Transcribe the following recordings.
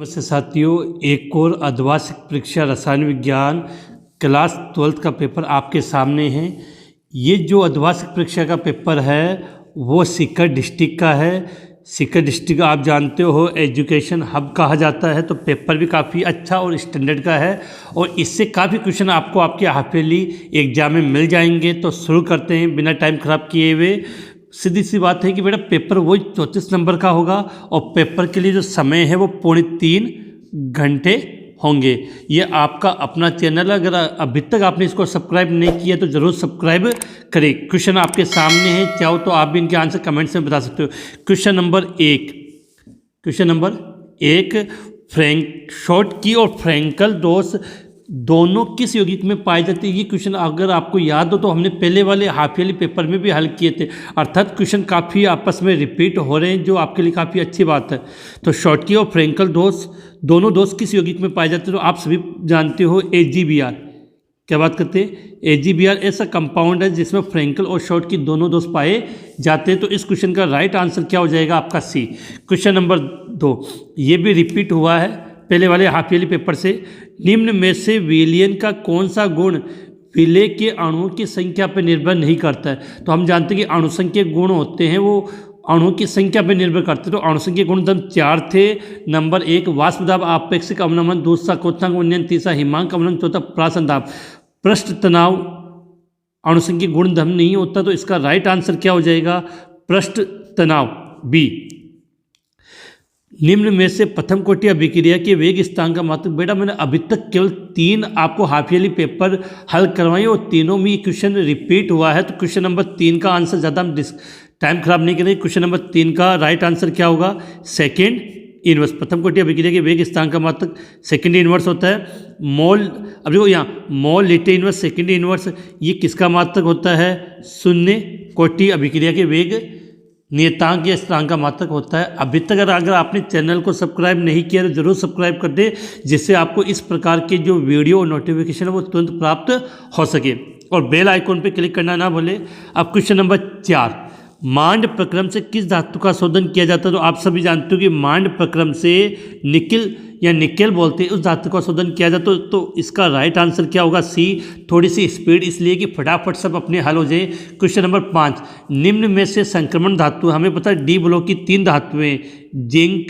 नमस्ते साथियों, एक और अर्धवार्षिक परीक्षा रसायन विज्ञान क्लास 12th का पेपर आपके सामने है। ये जो अर्धवार्षिक परीक्षा का पेपर है वो सीकर डिस्ट्रिक्ट का है। सीकर डिस्ट्रिक्ट आप जानते हो एजुकेशन हब कहा जाता है, तो पेपर भी काफ़ी अच्छा और स्टैंडर्ड का है और इससे काफ़ी क्वेश्चन आपको आपके हाफ ईयरली एग्जाम में मिल जाएंगे। तो शुरू करते हैं बिना टाइम ख़राब किए हुए। सीधी सी बात है कि बेटा पेपर वही 34 नंबर का होगा और पेपर के लिए जो समय है वो 3.5 घंटे होंगे। ये आपका अपना चैनल है, अगर अभी तक आपने इसको सब्सक्राइब नहीं किया तो ज़रूर सब्सक्राइब करें। क्वेश्चन आपके सामने है, चाहो तो आप भी इनके आंसर कमेंट्स में बता सकते हो। क्वेश्चन नंबर एक, फ्रैंक शॉर्ट की और फ्रैंकल डोस दोनों किस यौगिक में पाए जाते हैं। ये क्वेश्चन अगर आपको याद हो तो हमने पहले वाले हाफ ईयरली पेपर में भी हल किए थे, अर्थात क्वेश्चन काफ़ी आपस में रिपीट हो रहे हैं, जो आपके लिए काफ़ी अच्छी बात है। तो शॉर्ट की और फ्रैंकल डोस दोनों डोज किस यौगिक में पाए जाते हैं, तो आप सभी जानते हो AgBr। क्या बात करते हैं, AgBr ऐसा कंपाउंड है जिसमें फ्रैंकल और शॉर्ट की दोनों डोज पाए जाते हैं। तो इस क्वेश्चन का राइट आंसर क्या हो जाएगा आपका C। क्वेश्चन नंबर 2, ये भी रिपीट हुआ है पहले वाले हाफ ईयरली पेपर से। निम्न में से विलयन का कौन सा गुण विलेय के अणुओं की संख्या पर निर्भर नहीं करता है। तो हम जानते हैं कि अणुसंख्यक गुण होते हैं वो अणुओं की संख्या पर निर्भर करते हैं। तो अणुसंख्यक गुणधर्म 4 थे। नंबर 1 वाष्प दाब, आपेक्षिक अवनमन, दूसरा क्वथनांक उन्नयन, तीसरा हिमांक अवनमन, चौथा प्रासन दाब। पृष्ठ तनाव अणुसंख्यक गुणधर्म नहीं होता, तो इसका राइट आंसर क्या हो जाएगा, पृष्ठ तनाव B। निम्न में से प्रथम कोटि अभिक्रिया के वेग स्थान का महत्व। बेटा मैंने अभी तक केवल 3 आपको हाफ ईयरली पेपर हल करवाए और तीनों में क्वेश्चन रिपीट हुआ है। तो क्वेश्चन नंबर 3 का आंसर ज़्यादा हम टाइम खराब नहीं करेंगे। क्वेश्चन नंबर 3 का राइट आंसर क्या होगा, सेकेंड इनवर्स। प्रथम कोटि अभिक्रिया के वेग स्थान का महत्व सेकेंड इनवर्स होता है। मोल, अब देखो यहाँ मोल लिटे इनवर्स, सेकेंड इनवर्स, ये किसका मात्रक होता है, शून्य कोटि अभिक्रिया के वेग नियतांक या स्थिरांक का मात्रक होता है। अभी तक अगर आपने चैनल को सब्सक्राइब नहीं किया तो जरूर सब्सक्राइब कर दे, जिससे आपको इस प्रकार के जो वीडियो और नोटिफिकेशन है वो तुरंत प्राप्त हो सके और बेल आइकॉन पे क्लिक करना ना भूले। अब क्वेश्चन नंबर 4, मांड प्रक्रम से किस धातु का शोधन किया जाता है। तो आप सभी जानते हो कि मांड प्रक्रम से निकिल या निकेल बोलते हैं उस धातु का शोधन किया जाता है। तो इसका राइट आंसर क्या होगा, C। थोड़ी सी स्पीड इसलिए कि फटाफट सब अपने हल हो जाए। क्वेश्चन नंबर 5, निम्न में से संक्रमण धातु, हमें पता है D ब्लॉक की 3 धातुएं जिंक,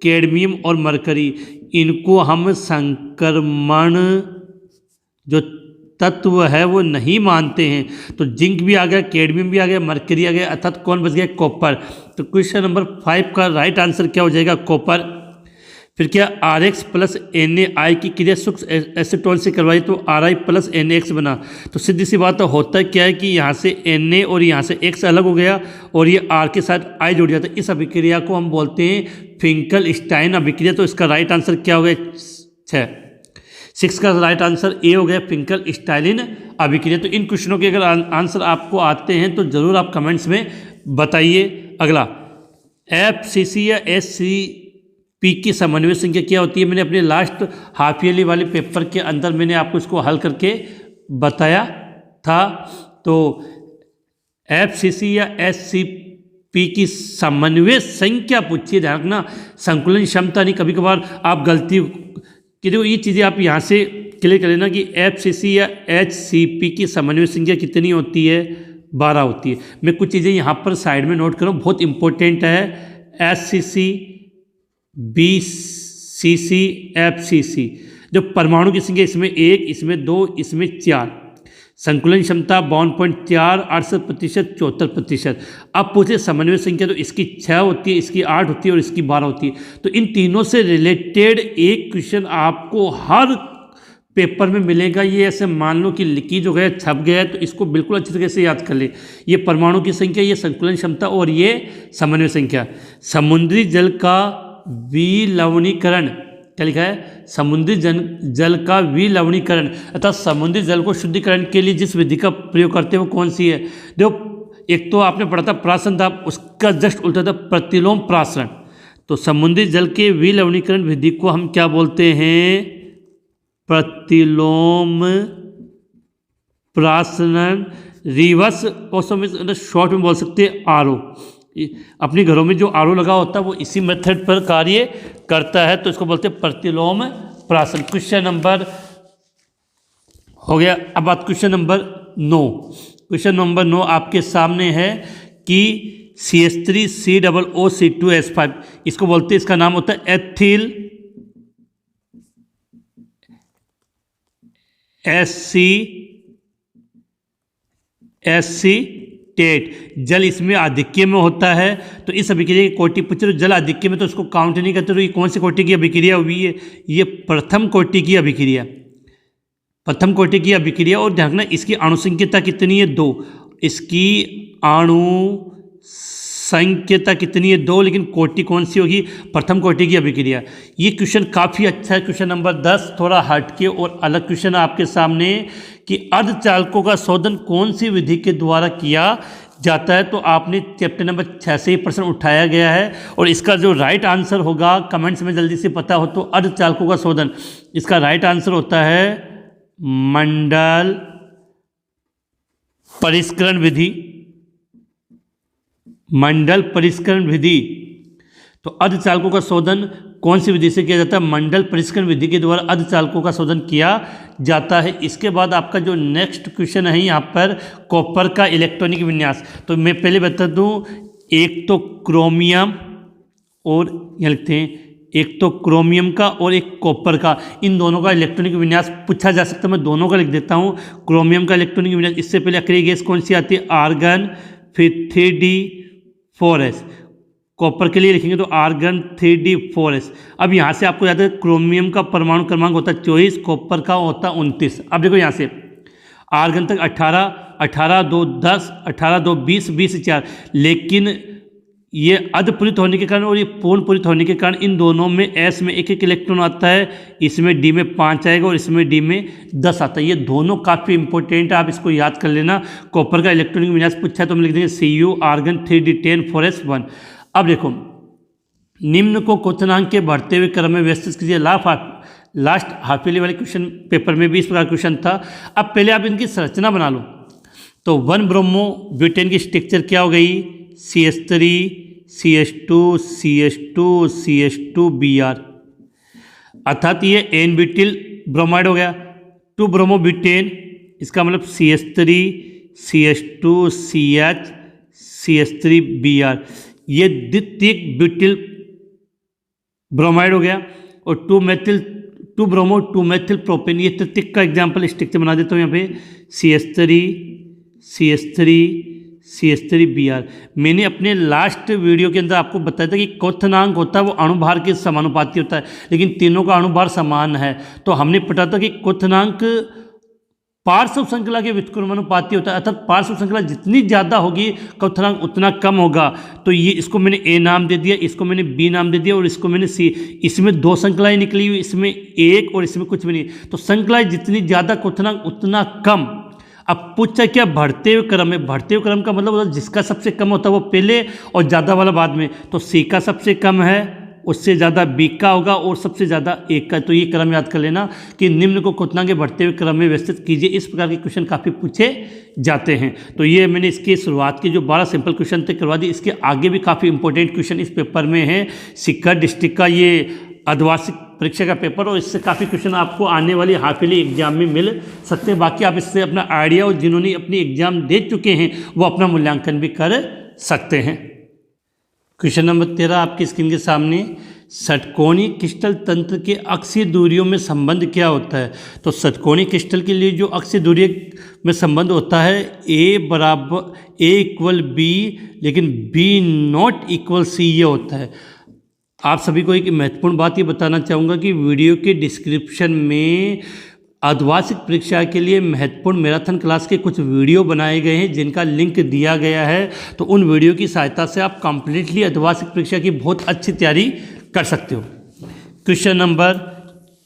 कैडमियम और मरकरी, इनको हम संक्रमण जो तत्व है वो नहीं मानते हैं। तो जिंक भी आ गया, कैडमियम भी आ गया, मरकरी आ गया, अर्थात कौन बच गया, कॉपर। तो क्वेश्चन नंबर 5 का राइट आंसर क्या हो जाएगा, कॉपर। फिर क्या RX + NaI की क्रिया सूक्ष्म एसीटोन से करवाई तो Ri + NaX बना। तो सीधी सी बात होता क्या है कि यहाँ से Na और यहाँ से X अलग हो गया और ये R के साथ I जुड़ जाता है। इस अभिक्रिया को हम बोलते हैं फिंकल-स्टाइन अभिक्रिया। तो इसका राइट आंसर क्या हो गया, 6 का राइट आंसर A हो गया, फिंकल-स्टाइन अभिक्रिया। तो इन क्वेश्चनों के अगर आंसर आपको आते हैं तो ज़रूर आप कमेंट्स में बताइए। अगला, FCC या SCP की समन्वय संख्या क्या होती है। मैंने अपने लास्ट हाफ ईयरली वाले पेपर के अंदर मैंने आपको इसको हल करके बताया था। तो FCC या SCP की समन्वय संख्या पूछिए, ध्यान रखना, संकुलन क्षमता नहीं। कभी कभार आप गलती कि देखो ये चीज़ें आप यहाँ से क्लियर कर लेना कि FCC या HCP की समन्वय संख्या कितनी होती है, 12 होती है। मैं कुछ चीज़ें यहाँ पर साइड में नोट करूँ, बहुत इंपॉर्टेंट है। SCC, BCC, FCC, जो परमाणु की संख्या इसमें 1, इसमें 2, इसमें 4, संकुलन क्षमता 52.4, 68%, 74%। अब पूछे समन्वय संख्या, तो इसकी 6 होती है, इसकी 8 होती है और इसकी 12 होती है। तो इन तीनों से रिलेटेड एक क्वेश्चन आपको हर पेपर में मिलेगा। ये ऐसे मान लो कि लिखी जो गया छप गया है, तो इसको बिल्कुल अच्छी तरीके से याद कर ले। ये परमाणु की संख्या, ये संकुलन क्षमता और ये समन्वय संख्या। समुद्री जल का विलवणीकरण, क्या लिखा है, समुद्री जल का विलवणीकरण, अर्थात समुद्री जल को शुद्धिकरण के लिए जिस विधि का प्रयोग करते हैं वो कौन सी है। देखो एक तो आपने पढ़ा था प्रासन था, उसका जस्ट उल्टा था प्रतिलोम प्रासरण। तो समुद्री जल के विलवणीकरण विधि को हम क्या बोलते हैं, प्रतिलोम प्रासरण, रिवर्स, शॉर्ट में बोल सकते हैं RO। अपने घरों में जो आरओ लगा होता है वो इसी मेथड पर कार्य करता है, तो इसको बोलते हैं प्रतिलोम प्राशन। क्वेश्चन नंबर हो गया। अब बात क्वेश्चन नंबर 9। क्वेश्चन नंबर 9 आपके सामने है कि CH3COO2S5, इसको बोलते हैं, इसका नाम होता है एथिल एसीटेट। जल इसमें आधिक्य में होता है, तो इस अभिक्रिया की कोटि पूछ रहे हो, जल आधिक्य में तो उसको काउंट नहीं करते, तो ये कौन सी कोटि की अभिक्रिया हुई है? ये प्रथम कोटि की अभिक्रिया, प्रथम कोटि की अभिक्रिया। और ध्यान रखना इसकी अणुसंख्यता कितनी है? 2। इसकी अणु संख्यता कितनी है? 2, लेकिन कोटि कौन सी होगी? प्रथम कोटि की अभिक्रिया। ये क्वेश्चन काफ़ी अच्छा है। क्वेश्चन नंबर 10 थोड़ा हटके और अलग क्वेश्चन है आपके सामने कि अर्धचालकों का शोधन कौन सी विधि के द्वारा किया जाता है। तो आपने चैप्टर नंबर 6 से ही प्रश्न उठाया गया है, और इसका जो राइट आंसर होगा कमेंट्स में जल्दी से पता हो तो, अर्धचालकों का शोधन, इसका राइट आंसर होता है मंडल परिष्करण विधि। मंडल परिष्करण विधि। तो अर्धचालकों का शोधन कौन सी विधि से किया जाता है? मंडल परिष्करण विधि के द्वारा अर्धचालकों का शोधन किया जाता है। इसके बाद आपका जो नेक्स्ट क्वेश्चन है यहाँ पर कॉपर का इलेक्ट्रॉनिक विन्यास। तो मैं पहले बता दूँ, एक तो क्रोमियम और यहाँ लिखते हैं, एक तो क्रोमियम का और एक कॉपर का, इन दोनों का इलेक्ट्रॉनिक विन्यास पूछा जा सकता है। मैं दोनों का लिख देता हूँ। क्रोमियम का इलेक्ट्रॉनिक विन्यास, इससे पहले अक्रिय गैस कौन सी आती है? आर्गन, फिर 3D4S। कॉपर के लिए लिखेंगे तो आर्गन 3D4S। अब यहाँ से आपको याद है क्रोमियम का परमाणु क्रमांक होता है 24, कॉपर का होता है 29। अब देखो यहाँ से आर्गन तक 18, 18 2 10, 18 2 20, 20 4, लेकिन ये अर्धपूरित होने के कारण और ये पूर्ण पूरित होने के कारण इन दोनों में S में एक एक इलेक्ट्रॉन आता है, इसमें D में 5 आएगा और इसमें D में 10 आता है। ये दोनों काफ़ी इंपॉर्टेंट है, आप इसको याद कर लेना। कॉपर का इलेक्ट्रॉनिक विन्यास पूछा है तो हम लिख देंगे Cu आर्गन 3D10 4S1। अब देखो, निम्न को क्वथनांक के बढ़ते हुए क्रम में व्यवस्थित कीजिए। लास्ट हाफ ईयरली वाले क्वेश्चन पेपर में भी इस प्रकार क्वेश्चन था। अब पहले आप इनकी संरचना बना लो। तो 1 ब्रोमो ब्यूटेन की स्ट्रक्चर क्या हो गई? CH3 CH2 CH2 CH2 Br, अर्थात ये एन ब्यूटिल ब्रोमाइड हो गया। 2 ब्रोमो ब्यूटेन, इसका मतलब CH3 CH2 CH CH3 Br, ये द्वितीयक ब्यूटिल ब्रोमाइड हो गया। और 2 ब्रोमो 2 मेथिल प्रोपेन, ये तृतीयक का एग्जाम्पल स्ट्रक्चर बना देता हूँ यहाँ पे CH3 CH3 CH3 Br। मैंने अपने लास्ट वीडियो के अंदर आपको बताया था कि क्वथनांक होता है वो अणुभार के समानुपाती होता है, लेकिन तीनों का अणुभार समान है। तो हमने पढ़ा था कि क्वथनांक पार्श्व श्रृंखला के व्युत्क्रमानुपाती होता है, अर्थात पार्श्व श्रृंखला जितनी ज़्यादा होगी क्वथनांक उतना कम होगा। तो ये इसको मैंने A नाम दे दिया, इसको मैंने B नाम दे दिया और इसको मैंने C। इसमें 2 श्रृंखलाएँ निकली हुई, इसमें 1 और इसमें कुछ भी नहीं। तो श्रृंखलाएँ जितनी ज़्यादा क्वथनांक उतना कम। अब पूछा क्या? बढ़ते हुए क्रम में। बढ़ते हुए क्रम का मतलब होता है जिसका सबसे कम होता है वो पहले और ज़्यादा वाला बाद में। तो C का सबसे कम है, उससे ज़्यादा B का होगा और सबसे ज़्यादा A का। तो ये क्रम याद कर लेना कि निम्न को क्वथनांक के बढ़ते हुए क्रम में व्यवस्थित कीजिए। इस प्रकार के क्वेश्चन काफ़ी पूछे जाते हैं। तो ये मैंने इसकी शुरुआत की जो 12 सिंपल क्वेश्चन तक करवा दी। इसके आगे भी काफ़ी इंपॉर्टेंट क्वेश्चन इस पेपर में है। सीकर डिस्ट्रिक्ट का ये अर्धवार्षिक परीक्षा का पेपर, और इससे काफ़ी क्वेश्चन आपको आने वाली हाफ ईयरली एग्जाम में मिल सकते हैं। बाकी आप इससे अपना आइडिया, और जिन्होंने अपनी एग्जाम दे चुके हैं वो अपना मूल्यांकन भी कर सकते हैं। क्वेश्चन नंबर 13 आपकी स्क्रीन के सामने, षटकोणीय क्रिस्टल तंत्र के अक्षीय दूरियों में संबंध क्या होता है? तो षटकोणीय क्रिस्टल के लिए जो अक्षीय दूरी में संबंध होता है A = B, लेकिन B ≠ C ये होता है। आप सभी को एक महत्वपूर्ण बात ये बताना चाहूँगा कि वीडियो के डिस्क्रिप्शन में अर्धवार्षिक परीक्षा के लिए महत्वपूर्ण मैराथन क्लास के कुछ वीडियो बनाए गए हैं जिनका लिंक दिया गया है। तो उन वीडियो की सहायता से आप कम्प्लीटली अर्धवार्षिक परीक्षा की बहुत अच्छी तैयारी कर सकते हो। क्वेश्चन नंबर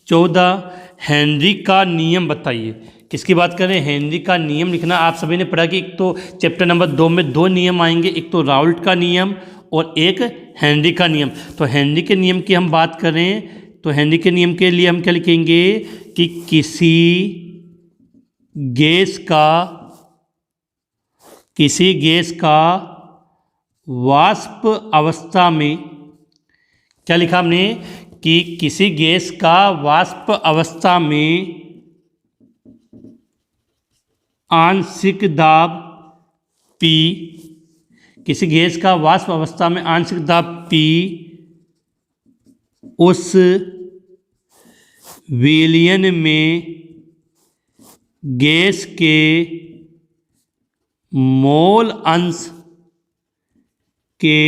14, हेनरी का नियम बताइए। किसकी बात करें? हेनरी का नियम लिखना आप सभी ने पढ़ा कि एक तो चैप्टर नंबर 2 में 2 नियम आएंगे, एक तो राउल्ट का नियम और एक हेनरी का नियम। तो हेनरी के नियम की हम बात करें तो हेनरी के नियम के लिए हम क्या लिखेंगे कि किसी गैस का वाष्प अवस्था में, क्या लिखा हमने कि किसी गैस का वाष्प अवस्था में आंशिक दाब P, किसी गैस का वाष्प अवस्था में आंशिक दाब P उस विलयन में गैस के मोल अंश के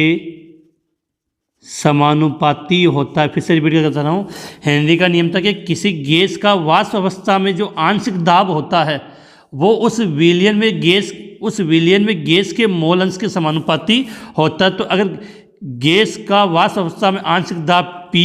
समानुपाती होता है। फिर से रिपीट करता रहा हूँ, हेनरी का नियम था कि किसी गैस का वाष्प अवस्था में जो आंशिक दाब होता है वो उस विलयन में गैस के मोल अंश के समानुपाती होता है। तो अगर गैस का वाष्प अवस्था में आंशिक दाब P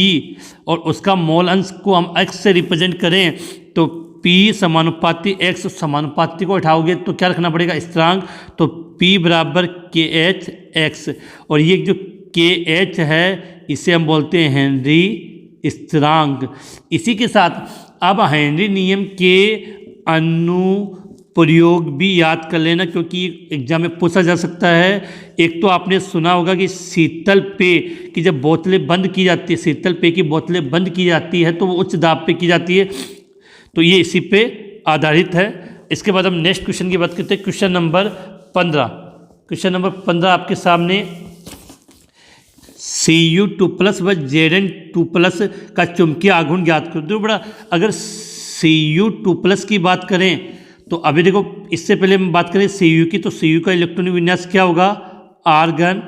और उसका मोल अंश को हम x से रिप्रेजेंट करें तो P समानुपाती x, समानुपाती को उठाओगे तो क्या रखना पड़ेगा, स्थिरांक। तो P बराबर KH x, और ये जो KH है इसे हम बोलते हैं हेनरी स्थिरांक। इसी के साथ अब हेनरी नियम के अनुप्रयोग भी याद कर लेना, क्योंकि एग्जाम में पूछा जा सकता है। एक तो आपने सुना होगा कि शीतल पेय की जब बोतलें बंद की जाती है, शीतल पेय की बोतलें बंद की जाती है तो वो उच्च दाब पे की जाती है, तो ये इसी पे आधारित है। इसके बाद हम नेक्स्ट क्वेश्चन की बात करते हैं, क्वेश्चन नंबर 15। क्वेश्चन नंबर 15 आपके सामने Cu2+ व Zn2+ का चुंबकीय आघूर्ण ज्ञात करो। तो बड़ा, अगर Cu2+ की बात करें तो अभी देखो, इससे पहले हम बात करें Cu की, तो Cu का इलेक्ट्रॉनिक विन्यास क्या होगा, आर्गन।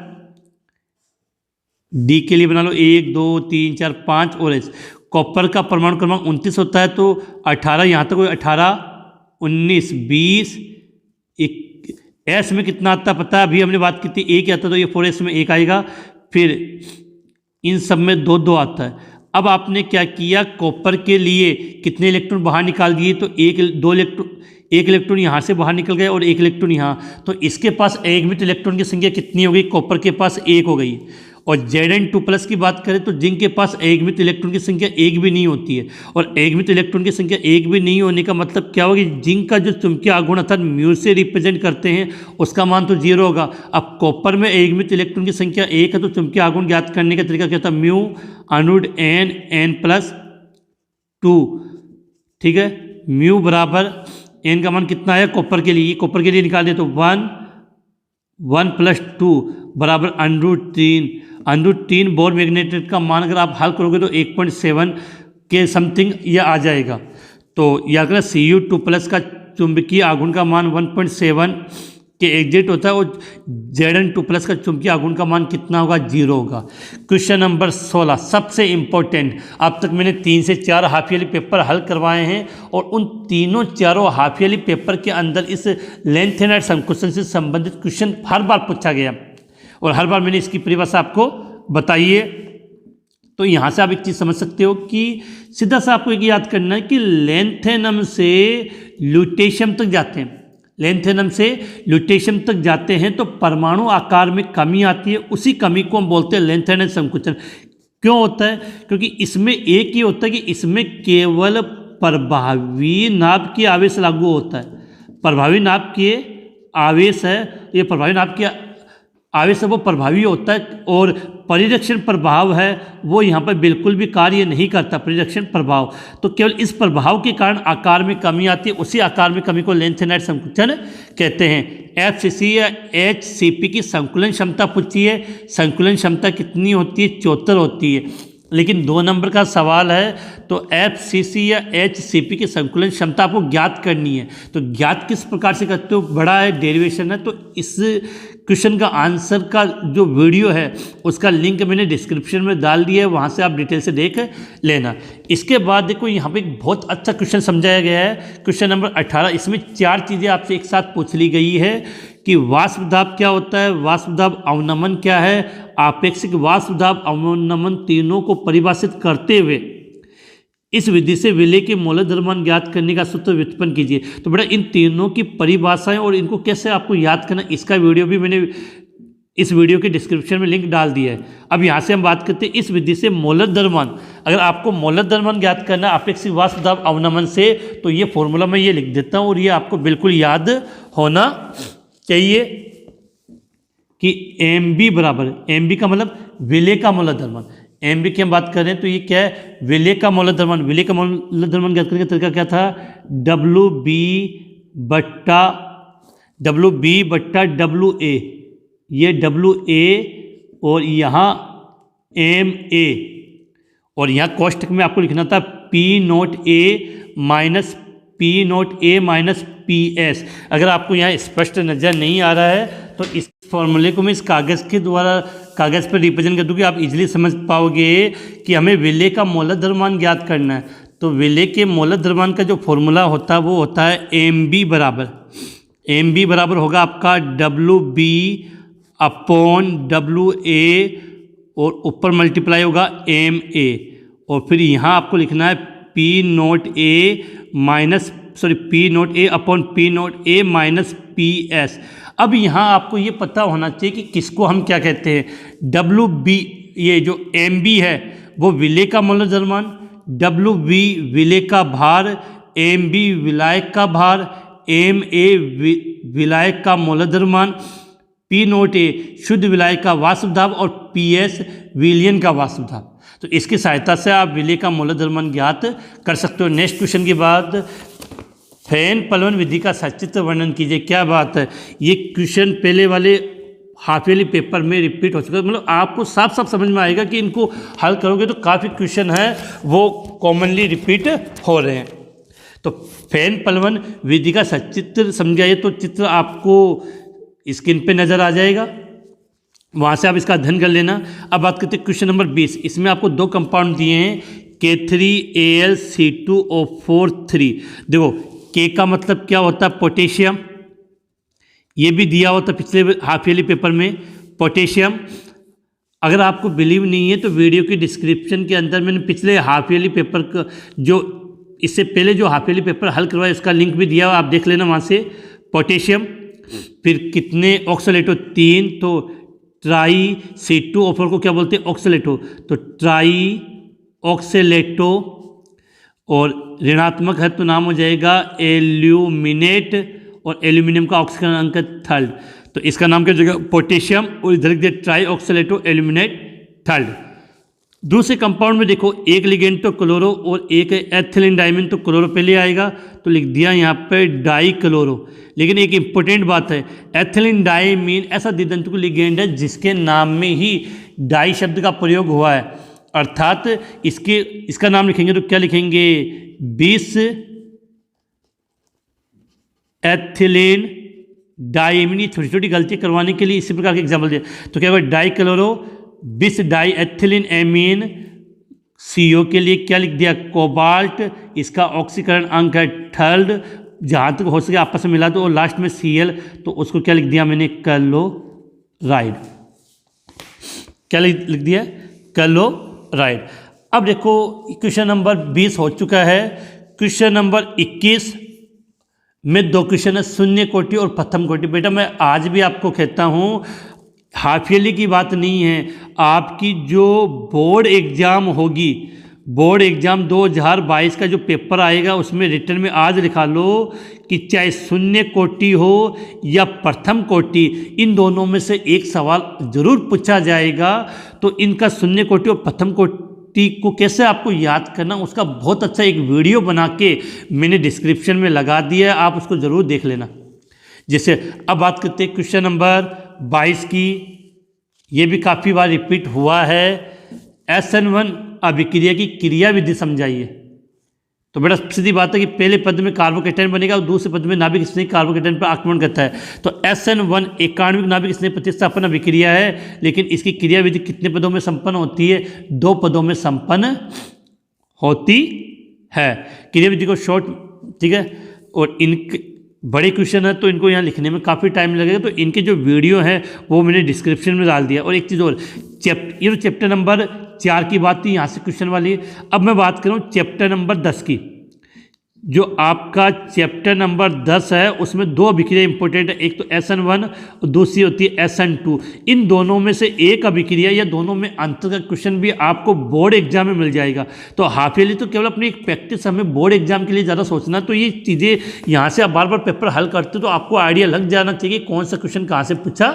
D के लिए बना लो 1 2 3 4 5 और S। कॉपर का परमाणु क्रमांक 29 होता है, तो 18 यहाँ तक, 18 19 20 S में कितना आता है पता है, अभी हमने बात की थी 1 आता, तो ये 4S में 1 आएगा। फिर इन सब में 2 2 आता है। अब आपने क्या किया, कॉपर के लिए कितने इलेक्ट्रॉन बाहर निकाल दिए, तो एक इलेक्ट्रॉन यहाँ से बाहर निकल गए और एक इलेक्ट्रॉन यहाँ, तो इसके पास एकमित इलेक्ट्रॉन की संख्या कितनी हो गई, कॉपर के पास 1 हो गई। और Zn2+ की बात करें तो जिंक के पास एकमित इलेक्ट्रॉन की संख्या 1 भी नहीं होती है, और एकमित इलेक्ट्रॉन की संख्या 1 भी नहीं होने का मतलब क्या होगा, जिंक का जो चुंबकीय आघूर्ण अर्थात म्यू से रिप्रेजेंट करते हैं उसका मान तो 0 होगा। अब कॉपर में एकमित इलेक्ट्रॉन की संख्या 1 है, तो चुंबकीय आघूर्ण ज्ञात करने का तरीका क्या था, म्यू √ n+2, ठीक है। म्यू बराबर n का मान कितना है कॉपर के लिए, कॉपर के लिए निकाल दे तो 1 + 2 बराबर √3 बोर मैग्नेटिक का मान अगर आप हल करोगे तो 1.7 के समथिंग यह आ जाएगा। तो याद रखना Cu2+ का चुंबकीय आघूर्ण का मान 1.7 के एग्जैक्ट होता है, और Zn2+ का चुंबकीय आघूर्ण का मान कितना होगा, 0 होगा। क्वेश्चन नंबर 16 सबसे इम्पोर्टेंट। अब तक मैंने 3 से 4 हाफ ईयरली पेपर हल करवाए हैं, और उन चारों हाफ ईयरली पेपर के अंदर इस लेंथेनाइड संकुचन से संबंधित क्वेश्चन हर बार पूछा गया, और हर बार मैंने इसकी परिभाषा आपको बताई है। तो यहाँ से आप एक चीज़ समझ सकते हो कि सीधा सा आपको एक याद करना है कि लेंथेनम से ल्यूटेशियम तक जाते हैं, लेंथेनम से ल्यूटेशियम तक जाते हैं तो परमाणु आकार में कमी आती है, उसी कमी को हम बोलते हैं लेंथेनाइड संकुचन। क्यों होता है, क्योंकि इसमें एक ही होता है कि इसमें केवल प्रभावी नाभ की आवेश लागू होता है, प्रभावी नाभ के आवेश है, ये प्रभावी नाभ के आवेश है वो प्रभावी होता है, और परिरक्षण प्रभाव है वो यहाँ पर बिल्कुल भी कार्य नहीं करता, परिरक्षण प्रभाव। तो केवल इस प्रभाव के कारण आकार में कमी आती है, उसी आकार में कमी को लेंथेनाइड संकुचन कहते हैं। FCC या HCP की संकुलन क्षमता पूछी है, संकुलन क्षमता कितनी होती है, 74 होती है, लेकिन 2 नंबर का सवाल है तो FCC या HCP की संकुलन क्षमता आपको ज्ञात करनी है। तो ज्ञात किस प्रकार से करते हो, बड़ा है डेरिवेशन है, तो इस क्वेश्चन का आंसर का जो वीडियो है उसका लिंक मैंने डिस्क्रिप्शन में डाल दिया है, वहाँ से आप डिटेल से देख लेना। इसके बाद देखो यहाँ पे एक बहुत अच्छा क्वेश्चन समझाया गया है, क्वेश्चन नंबर 18। इसमें 4 चीज़ें आपसे एक साथ पूछ ली गई है कि वाष्प दाब क्या होता है, वाष्प दाब अवनमन क्या है, आपेक्षिक वाष्प दाब अवनमन, तीनों को परिभाषित करते हुए इस विधि से विलय के मोलर द्रव्यमान ज्ञात करने का सूत्र व्युत्पन्न कीजिए। तो बेटा इन तीनों की परिभाषाएं और इनको कैसे आपको याद करना, इसका वीडियो भी मैंने इस वीडियो के डिस्क्रिप्शन में लिंक डाल दिया है। अब यहाँ से हम बात करते हैं इस विधि से मोलर द्रव्यमान। अगर आपको मोलर द्रव्यमान ज्ञात करना आपेक्षिक वाष्प दाब अवनमन से, तो ये फॉर्मूला मैं ये लिख देता हूँ और ये आपको बिल्कुल याद होना चाहिए। कि एम बी बराबर, एम बी का मतलब विलेय का मोलर द्रव्यमान, एम बी की हम बात करें तो ये क्या है, विलेय का मोलर द्रव्यमान। विलेय का मोलर द्रव्यमान ज्ञात करने का तरीका क्या था, डब्ल्यू बी बट्टा डब्ल्यू ए, ये डब्ल्यू ए और यहाँ एम ए, और यहाँ कोष्टक में आपको लिखना था पी नोट ए माइनस पी एस। अगर आपको यहाँ स्पष्ट नज़र नहीं आ रहा है तो इस फॉर्मूले को मैं इस कागज़ के द्वारा कागज़ पर रिप्रेजेंट कर दूँ कि आप इजीली समझ पाओगे कि हमें विलेय का मोलर द्रव्यमान ज्ञात करना है। तो विलेय के मोलर द्रव्यमान का जो फॉर्मूला होता है वो होता है एम बी बराबर होगा आपका W B upon W A और ऊपर मल्टीप्लाई होगा एम ए, और फिर यहाँ आपको लिखना है पी नोट ए अपॉन पी नोट ए माइनस पी एस। अब यहाँ आपको ये पता होना चाहिए कि किसको हम क्या कहते हैं। डब्ल्यू बी, ये जो एम बी है वो विलेय का मोलर द्रव्यमान, डब्ल्यू बी विलेय का भार, एम बी विलायक का भार, एम ए विलायक का मोलर द्रव्यमान, पी नोट ए शुद्ध विलायक का वाष्प दाब और पी एस विलयन का वाष्प दाब। तो इसकी सहायता से आप विलेय का मोलर द्रव्यमान ज्ञात कर सकते हो। नेक्स्ट क्वेश्चन के बाद फैन पलवन विधि का सचित्र वर्णन कीजिए। क्या बात है, ये क्वेश्चन पहले वाले हाफ ईयरली पेपर में रिपीट हो चुका है, मतलब आपको साफ साफ समझ में आएगा कि इनको हल करोगे तो काफ़ी क्वेश्चन है वो कॉमनली रिपीट हो रहे हैं। तो फैन पलवन विधि का सचित्र समझाइए, तो चित्र आपको स्क्रीन पे नज़र आ जाएगा, वहाँ से आप इसका अध्ययन कर लेना। अब बात करते हैं क्वेश्चन नंबर 20। इसमें आपको दो कंपाउंड दिए हैं K3Al C2O4 3। देखो K का मतलब क्या होता है, पोटेशियम, ये भी दिया होता पिछले हाफ ईयरली पेपर में पोटेशियम। अगर आपको बिलीव नहीं है तो वीडियो की डिस्क्रिप्शन के अंदर मैंने पिछले हाफ ईयरली पेपर का जो इससे पहले जो हाफ ईयरली पेपर हल करवाया उसका लिंक भी दिया हुआ, आप देख लेना वहाँ से। पोटेशियम, फिर कितने ऑक्सलेटो 3, तो ट्राई C2O4 को क्या बोलते हैं, ऑक्सलेटो, तो ट्राई ऑक्सलेटो, और ऋणात्मक है तो नाम हो जाएगा एल्यूमिनेट, और एल्यूमिनियम का ऑक्सीकरण अंक थर्ड, तो इसका नाम क्या हो जाएगा पोटेशियम, और इधर लिख दिया ट्राई ऑक्सलेटो एल्यूमिनेट थर्ड। दूसरे कंपाउंड में देखो एक लिगेंड तो क्लोरो और एक एथिलीन डाइमीन, तो क्लोरो पहले आएगा तो लिख दिया यहाँ पे डाई क्लोरो। लेकिन एक इंपॉर्टेंट बात है, एथिलीन डाइमीन ऐसा द्विधांतक लिगेंड है जिसके नाम में ही डाई शब्द का प्रयोग हुआ है, अर्थात इसका नाम लिखेंगे तो क्या लिखेंगे, 20 एथिलीन डाइमीन। छोटी छोटी गलती करवाने के लिए इसी प्रकार के एग्जाम्पल दिए, तो क्या होगा dichloro 20 diethylene amine, CO के लिए क्या लिख दिया कोबाल्ट, इसका ऑक्सीकरण अंक है थर्ड, जहाँ तक हो सके आपस में मिला दो, और लास्ट में Cl, तो उसको क्या लिख दिया मैंने क्लोराइड, क्या लिख दिया क्लोराइड। अब देखो क्वेश्चन नंबर 20 हो चुका है। क्वेश्चन नंबर 21 में दो क्वेश्चन है, शून्य कोटि और प्रथम कोटि। बेटा मैं आज भी आपको कहता हूँ हाफ ईयरली की बात नहीं है, आपकी जो बोर्ड एग्ज़ाम होगी, बोर्ड एग्ज़ाम 2022 का जो पेपर आएगा उसमें रिटर्न में आज लिखा लो कि चाहे शून्य कोटि हो या प्रथम कोटि, इन दोनों में से एक सवाल जरूर पूछा जाएगा। तो इनका शून्य कोटि और प्रथम कोटि को कैसे आपको याद करना, उसका बहुत अच्छा एक वीडियो बना के मैंने डिस्क्रिप्शन में लगा दिया है, आप उसको ज़रूर देख लेना। जैसे अब बात करते हैं क्वेश्चन नंबर 22 की, ये भी काफ़ी बार रिपीट हुआ है। SN1 अभिक्रिया की क्रिया विधि समझाइए। तो बेटा सीधी बात है कि पहले पद में कार्बोकेटायन बनेगा और दूसरे पद में नाभिक स्नेह कार्बोकेटायन पर आक्रमण करता है। तो SN1 एक आणविक नाभिक स्नेह प्रतिस्थापन अभिक्रिया है, लेकिन इसकी क्रिया विधि कितने पदों में संपन्न होती है, 2 पदों में संपन्न होती है। क्रिया विधि को शॉर्ट, ठीक है, और इन बड़े क्वेश्चन है तो इनको यहाँ लिखने में काफ़ी टाइम लगेगा, तो इनके जो वीडियो है वो मैंने डिस्क्रिप्शन में डाल दिया। और एक चीज़ और, ये चैप्टर नंबर 4 की बात थी, यहाँ से क्वेश्चन वाली। अब मैं बात करूँ चैप्टर नंबर 10 की। जो आपका चैप्टर नंबर 10 है उसमें 2 अभिक्रिया इंपॉर्टेंट है, एक तो SN1 और दूसरी होती है SN2। इन दोनों में से एक अभिक्रिया या दोनों में अंतर का क्वेश्चन भी आपको बोर्ड एग्जाम में मिल जाएगा। तो हाफ ईयरली तो केवल अपनी एक प्रैक्टिस, हमें बोर्ड एग्जाम के लिए ज़्यादा सोचना। तो ये चीज़ें यहाँ से आप बार बार पेपर हल करते हो तो आपको आइडिया लग जाना चाहिए कौन सा क्वेश्चन कहाँ से पूछा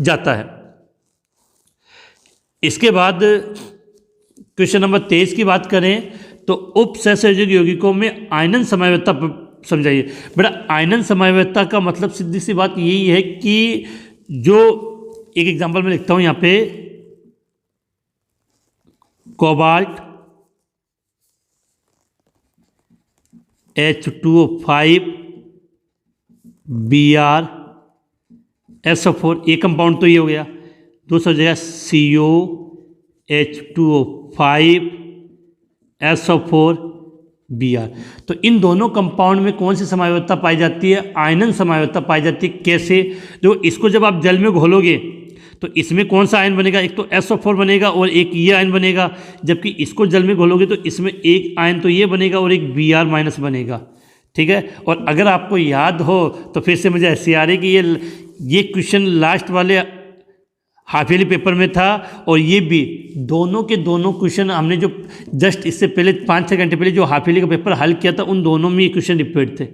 जाता है। इसके बाद क्वेश्चन नंबर 23 की बात करें तो उपसहसंयोजक यौगिकों में आयनन समवायता समझाइए। बेटा आयनन समवायता का मतलब सीधी सी बात यही है कि जो एक एग्जांपल मैं लिखता हूं यहाँ पे, कोबाल्ट H2O5 Br SO4, एक कंपाउंड तो ये हो गया। दूसरा हो जाएगा CO H2O5 SO4 Br। तो इन दोनों कंपाउंड में कौन सी समवायता पाई जाती है? आयनन समवायता पाई जाती है। कैसे? जो इसको जब आप जल में घोलोगे तो इसमें कौन सा आयन बनेगा? एक तो SO4 बनेगा और एक ये आयन बनेगा। जबकि इसको जल में घोलोगे तो इसमें एक आयन तो ये बनेगा और एक Br- बनेगा। ठीक है। और अगर आपको याद हो तो फिर से मुझे ऐसी आ रही कि ये क्वेश्चन लास्ट वाले हाफ ईयरली पेपर में था और ये भी दोनों के दोनों क्वेश्चन हमने जो जस्ट इससे पहले 5-6 घंटे पहले जो हाफ ईयरली का पेपर हल किया था उन दोनों में ये क्वेश्चन रिपीट थे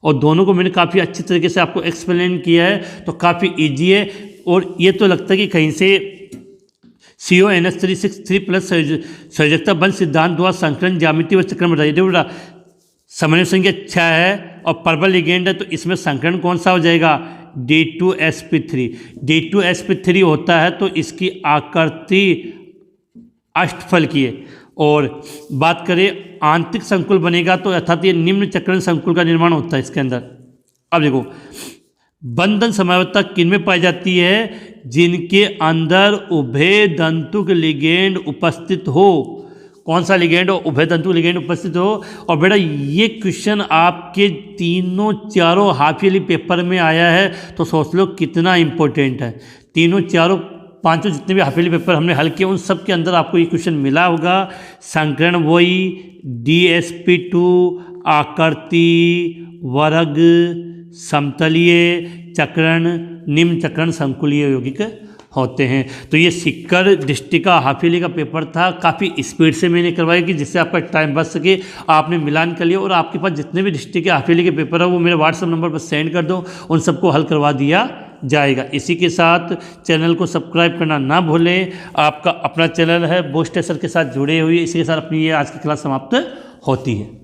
और दोनों को मैंने काफ़ी अच्छी तरीके से आपको एक्सप्लेन किया है। तो काफ़ी ईजी है और ये तो लगता है कि कहीं से CONH363 संयोजकता बल सिद्धांत द्वारा संकलन ज्यामिति व चक्रण बताइए। देखो समन्वय संख्या 6 है और प्रबल लिगेंड है तो इसमें संकलन कौन सा हो जाएगा? D2sp3। D2sp3 होता है तो इसकी आकृति अष्टफल की है। और बात करें आंतरिक संकुल बनेगा तो अर्थात ये निम्न चक्रण संकुल का निर्माण होता है इसके अंदर। अब देखो बंधन समवायता किन में पाई जाती है? जिनके अंदर उभय दंतुक लिगेंड उपस्थित हो। कौन सा लिगेंड हो? उभय दंतुक लिगेंड उपस्थित हो। और बेटा ये क्वेश्चन आपके चारों हाफ ईयरली पेपर में आया है तो सोच लो कितना इंपॉर्टेंट है। चारों पांचों जितने भी हाफ ईयरली पेपर हमने हल किए उन सब के अंदर आपको ये क्वेश्चन मिला होगा। संकरण वही DSP2 आकृति वर्ग समतलीय चक्रण निम्न चक्रण संकुलीय यौगिक होते हैं। तो ये सिक्कर डिस्ट्रिक्ट का हाफ ईयरली का पेपर था। काफ़ी स्पीड से मैंने करवाया कि जिससे आपका टाइम बच सके। आपने मिलान कर लिया और आपके पास जितने भी डिस्ट्रिक्ट के हाफ ईयरली के पेपर है वो मेरे व्हाट्सएप नंबर पर सेंड कर दो, उन सबको हल करवा दिया जाएगा। इसी के साथ चैनल को सब्सक्राइब करना ना भूलें। आपका अपना चैनल है बूस्टर सर के साथ जुड़े हुए। इसी के साथ अपनी ये आज की क्लास समाप्त होती है।